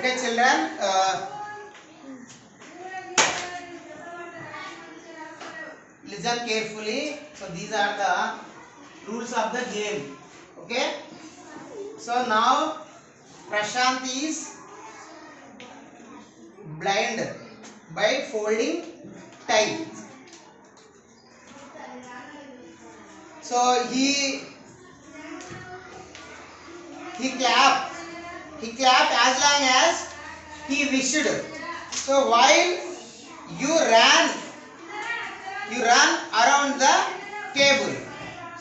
Okay, children. Listen carefully. So these are the rules of the game. Okay. So now Prashant is blind by folding tie. So he clapped as long as he wished. So while you ran around the table.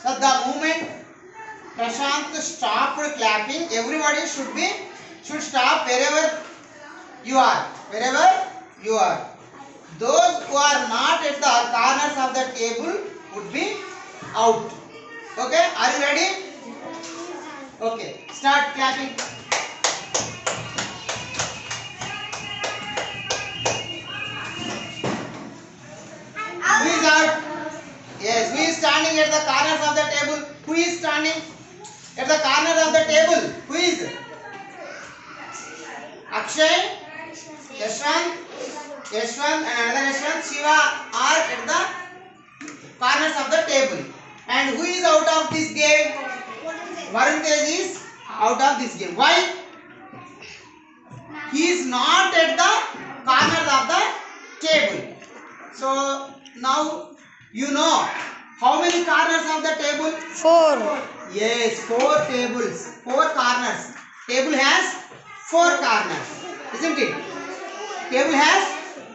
So the moment Prashant stopped clapping, everybody should stop wherever you are. Those who are not at the corners of the table would be out. Okay, are you ready? Okay, start clapping. Who is out? Yes, who is standing at the corners of the table? Who is standing at the corner of the table? Who is? Akshay, Yashwant and another Yashwant, Shiva are at the corners of the table. And who is out of this game? Varun Tej is out of this game. Why? He is not at the corners of the table. So now you know how many corners of the table? 4. Yes, 4 tables, 4 corners. Table has 4 corners, isn't it? Table has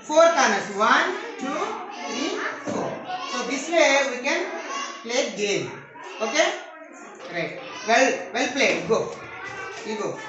4 corners. 1, 2, 3, 4. So this way we can play game. Okay? Right. Well played. Go. You go.